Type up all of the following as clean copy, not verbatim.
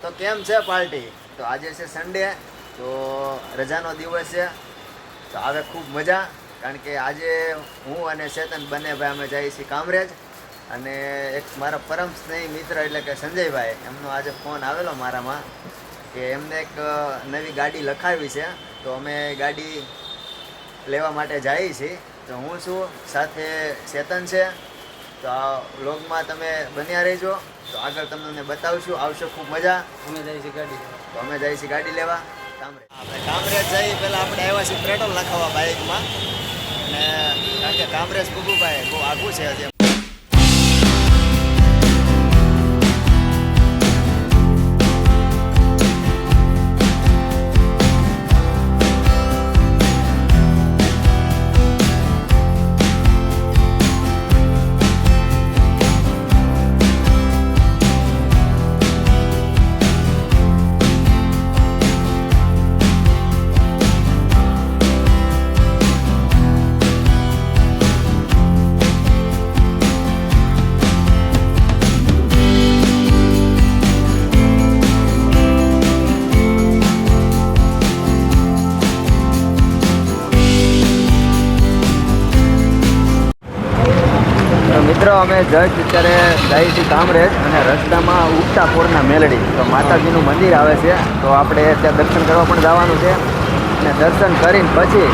તો કેમ છે પાર્ટી? તો આજે છે સન્ડે, તો રજાનો દિવસ છે. તો આવે ખૂબ મજા, કારણ કે આજે હું અને ચેતન બંને ભાઈ અમે જઈએ છીએ કામરેજ. અને એક મારા પરમ સ્નેહી મિત્ર એટલે કે સંજયભાઈ, એમનો આજે ફોન આવેલો મારામાં કે એમને એક નવી ગાડી લખાવી છે. તો અમે ગાડી લેવા માટે જઈએ છીએ. તો હું છું, સાથે ચેતન છે. તો આ વ્લોગમાં તમે બન્યા રહેજો. તો આગળ તમને બતાવશું, આવશે ખૂબ મજા. અમે જઈએ છીએ ગાડી તો અમે જઈએ છીએ ગાડી લેવા કામરેજ. આપણે કામરેજ જઈએ પહેલાં આપણે આવ્યા છીએ પેટ્રોલ નાખવા બાઇકમાં. અને કારણ કે કામરેજ કુકુભાઈ બહુ આઘું છે હજી. મિત્રો અમે જસ્ટ અત્યારે જઈએ છીએ કામરેજ, અને રસ્તામાં ઉગતા પોરના મેલડી તો માતાજીનું મંદિર આવે છે. તો આપણે ત્યાં દર્શન કરવા પણ જવાનું છે. અને દર્શન કરીને પછી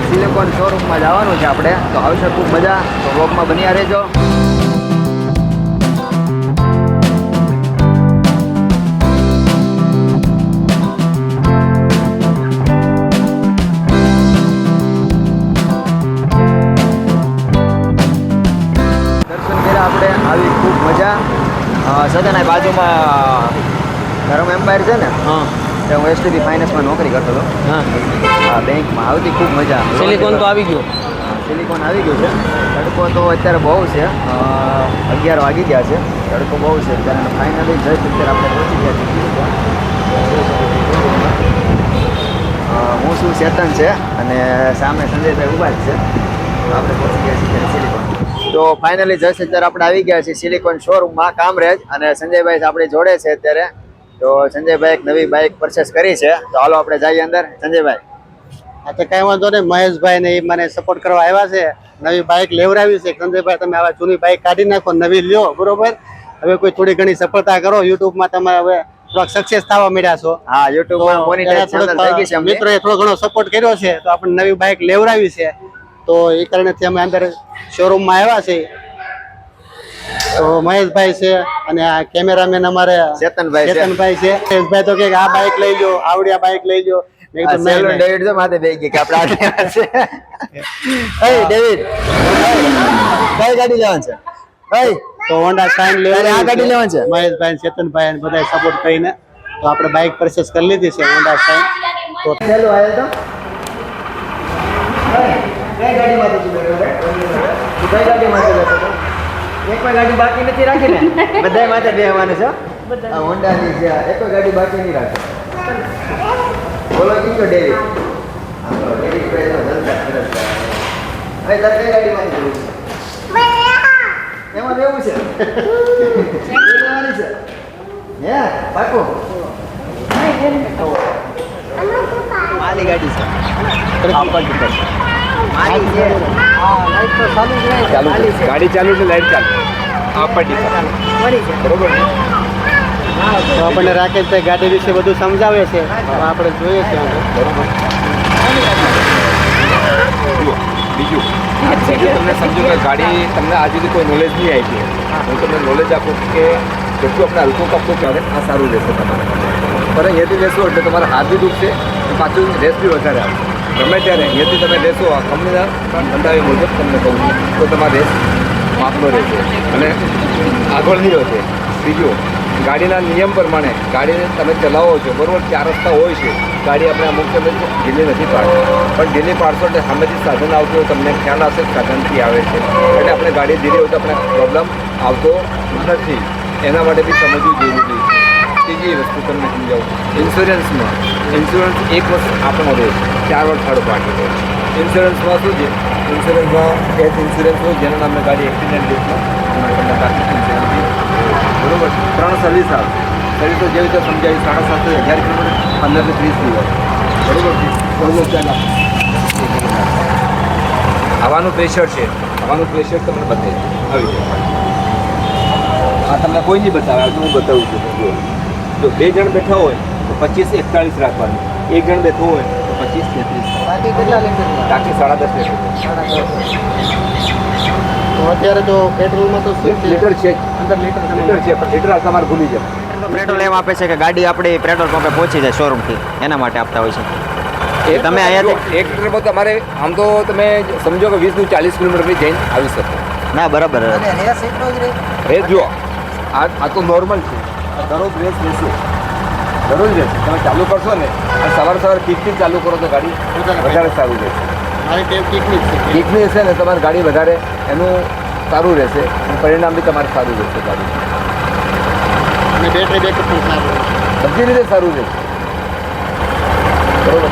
સિલિકોન શોરૂમમાં જવાનું છે આપણે. તો આવશે ખૂબ મજા. તો વ્લોગમાં બન્યા રહેજો. આપણે આવી ખૂબ મજા. સદનના બાજુમાં ધરમ એમ્પાયર છે ને, હા, તો હું એસટીબી ફાઇનાન્સમાં નોકરી કરતો હતો. હા, બેંકમાં આવતી ખૂબ મજા. સિલિકોન તો આવી ગયું. સિલિકોન આવી ગયું છે. તડકો તો અત્યારે બહુ છે, 11 વાગી ગયા છે. તડકો બહુ છે અત્યારે. ફાઇનલી જસ્ટ અત્યારે આપણે પહોંચી ગયા છીએ. હું શું ચેતન છે, અને સામે સંજયભાઈ ઉભા છે. આપણે પહોંચી ગયા છીએ સિલિકોન. તો ફાઇનલી જસ્ટ અત્યારે આપણે આવી ગયા છીએ સિલિકોન શોરૂમમાં કામરેજ, અને સંજયભાઈ આપણી જોડે છે અત્યારે. તો સંજયભાઈ એક નવી બાઇક પરચેસ કરી છે. તો હાલો આપણે જઈએ અંદર. સંજયભાઈ, આ તો કઈ વાંધો નહીં. મહેશભાઈ ને એ મને સપોર્ટ કરવા આવ્યા છે. નવી બાઇક લેવડાવી છે. સંજયભાઈ, તમે આવા જૂની બાઇક કાઢી નાખો, નવી લ્યો, બરોબર. હવે કોઈ થોડી ઘણી સફળતા કરો. યુટ્યુબમાં તમે હવે થોડાક સક્સેસ થવા મળ્યા છો. હા, યુટ્યુબમાં મોનેટાઇઝેશન થઈ ગઈ છે. મિત્રોએ થોડો ઘણો સપોર્ટ કર્યો છે, તો આપણે નવી બાઇક લેવડાવી છે. તો એ કારણેથી અમે અંદર શોરૂમમાં આવ્યા છે. તો મહેશભાઈ છે, અને આ કેમેરામેન અમારે ચેતનભાઈ છે. મહેશભાઈ તો કે આ બાઇક લઈ લો, આવડી આ બાઇક લઈ લો. મેં કીધું નહીં, નહીં. ડેવિડ જો માથે બેસી ગઈ કે આપણે આ છે. એ ડેવિડ, કઈ ગાડી લેવાની છે? કઈ તો હોન્ડા શાઇન આ લેવાની ગાડી લેવાની છે? મહેશભાઈ, ચેતનભાઈ બધા સપોર્ટ કરીને તો આપણે બાઇક પરચેસ કરી લીધી છે, હોન્ડા શાઇન. તો ચાલો આવ્યો તો કઈ ગાડીમાં તું બેઠો છે? તું કઈ ગાડીમાં બેઠો છો? એક પણ ગાડી બાકી નથી રાખીને? બધાય માથે બેહવાનું છે. આ હોન્ડાની છે, એક પણ ગાડી બાકી નહીં રાખે. બોલો કીધો ડેવિડ. હા, તો ડેવિડ ભાઈ તો જલસા સરસ કરે. હવે તારે કઈ ગાડીમાં જવું છે? એમાં બેવું છે? લેવાની છે? હે પાકું? મારી ગાડી છે. આપવાની છે. મારી છે. હા, લાઈટ તો ચાલુ જ રહે. ચાલુ છે. ગાડી ચાલુ છે, લાઈટ ચાલુ. આપવાની છે. મળી છે. બરોબર છે. તો આપણને રાકેશભાઈ ગાડી વિશે બધું સમજાવે છે, તો આપણે જોઈએ છે બરોબર. જુઓ, બીજું તમને સમજો કે ગાડી તમને આજે સુધી કોઈ નોલેજ નહીં આવી છે. હું તમને નોલેજ આપું કે જેટલું આપણે હલકો કાપતો ત્યારે આ સારું રહેશે તમારે. પણ અહીંયાથી લેશો એટલે તમારા હાથ બી દુખશે, પાછું રેસ બી વધારે આવશે. ગમે ત્યારે અહીંયાથી તમે લેશો, આ કંપનીના બંધાવ્યા મુજબ તમને કહું છું, તો તમારો રેસ માપનો રહેશે અને આગળ નહીં વધે. બીજું, ગાડીના નિયમ પ્રમાણે ગાડીને તમે ચલાવો છો, બરાબર, 4 રસ્તા હોય છે. ગાડી આપણે અમુક સમય ઢીલી નથી પાડતી, પણ ઢીલી પાડશો એટલે સામેથી સાધન આવતું હોય, તમને ખ્યાલ આવશે સાધનથી આવે છે, એટલે આપણે ગાડી ધીરે હોય તો આપણે પ્રોબ્લેમ આવતો નથી. એના માટે બી સમજવું જરૂરી છે. ત્રીજી વસ્તુ તમને સમજાવું, ઇન્સ્યોરન્સમાં ઇન્સ્યોરન્સ 1 વર્ષ આપણો રહે, 4 વર્ષ થર્ડ પાર્ટી રહે. ઇન્સ્યોરન્સમાં શું છે, ઇન્સ્યોરન્સમાં હેલ્થ ઇન્સ્યોરન્સ હોય જેના નામે ગાડી એક્સિડન્ટ કેસમાં તમને ટ્રાફિક ઇન્સ્યોરન્સ બરોબર 3 સર્વિસ આવે. શરીર તો જેવી રીતે સમજાવી 7,500 કિલોમીટર 15 થી 30 દિવસ બરોબર છે. થોડું ચાલ હવાનું પ્રેશર છે, હવાનું પ્રેશર તમને બતાવી આવી જાય. આ તમને કોઈ નહીં બતાવે, આ તો હું બતાવું છું. જો 2 જણ બેઠા હોય તો 25-41 રાખવાનું, 1 જણ બેઠો હોય તો 25-33. બાકી કેટલા લીટર ટાંકી 10.5 લીટર તો અત્યારે તો પેટ્રોલમાં તો શું છે લીટર છે, અંદર લીટર લીટર છે, પણ લીટર આ તમારે ભૂલી જાય. પેટ્રોલ એમ આપે છે કે ગાડી આપણી પેટ્રોલ પંપે પહોંચી જાય શોરૂમથી, એના માટે આપતા હોય છે. તમે અહીંયાથી 1 લીટરમાં તમારે આમ તો તમે સમજો કે 20 થી 40 કિલોમીટર જઈને આવી શકો. ના બરાબર. અને રેસ એટલો જ રહે. રેસ જુઓ, આ તો નોર્મલ છે, આ દરરોજ રેસ રહેશે, દરરોજ રહેશે. તમે ચાલુ કરશો ને અને સવારે કિકથી ચાલુ કરો તો ગાડી વધારે સારું રહેશે. મારી ટેપ કિકની જ છે. કિકની હશે ને તમારી ગાડી વધારે એનું સારું રહેશે અને પરિણામ બી તમારે સારું રહેશે ગાડી. અને બેટરી બેકઅપ પણ સારું છે. બધી રીતે સારું રહેશે. બરોબર.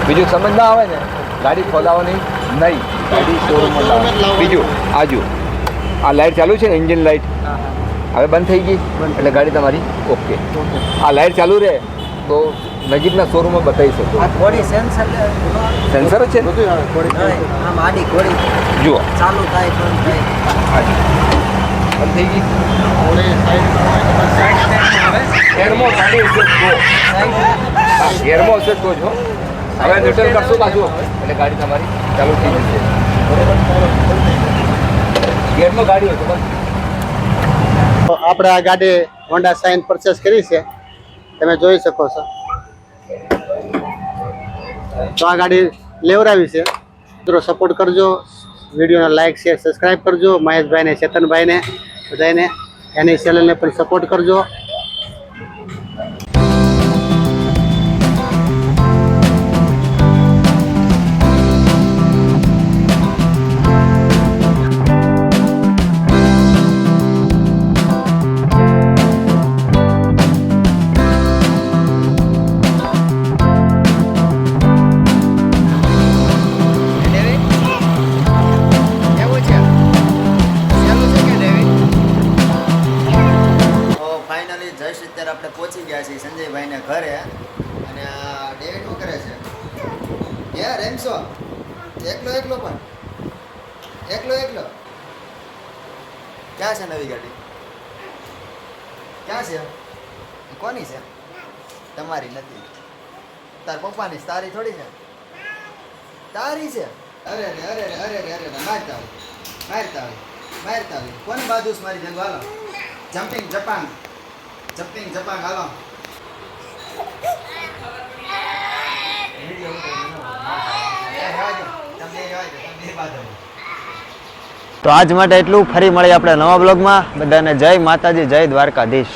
બીજું સમજ ના આવે ને ગાડી ખોલાવવાની નહીં, ગાડી શોરૂમમાં લાવવાની. બીજું આજુ આ લાઇટ ચાલુ છે ને, એન્જિન લાઇટ હવે બંધ થઈ ગઈ એટલે ગાડી તમારી ઓકે. આ લાઇટ ચાલુ રહે તો નજીકના શોરૂમમાં બતાવી શકો. આ ઘોડી સેન્સર સેન્સર જ છે ને, બધું આવે થોડી આમ આડી ઘોડી જુઓ ચાલુ થાય બંધ થાય. બંધ થઈ ગઈ. થોડી સાઈડ ગેરમાં ગાડી હશે તો હા, ગેરમાં હશે તો જો હવે ન્યુટ્રલ કરશો બાજુ એટલે ગાડી તમારી ચાલુ થઈ જશે. બરોબર. ગેરમાં ગાડી હોય તો બસ. તો આપણે આ ગાડી હોન્ડા સાઇન પરચેસ કરી છે, તમે જોઈ શકો છો. તો આ ગાડી લેવરાવી છે. મિત્રો સપોર્ટ કરજો, વિડીયોને લાઇક શેર સબસ્ક્રાઈબ કરજો. મહેશભાઈને ચેતનભાઈને બધાને એની ચેનલને પણ સપોર્ટ કરજો. આપણે પહોંચી ગયા છીએ સંજયભાઈને ઘરે. અને આ ડેવિડ શું કરે છે યાર? એમ છો એકલો પણ એકલો ક્યાં છે નવી ગાડી? ક્યાં છે? કોની છે? તમારી નથી, તાર પપ્પાની. તારી થોડી છે, તારી છે. અરે મારતા આવી કોની બાજુ મારી ભેગો? હાલો જમ્પિંગ જપાંગ હાલો. તો આજ માટે એટલું. ફરી મળીએ આપણે નવા બ્લોગમાં. બધાને જય માતાજી, જય દ્વારકાધીશ.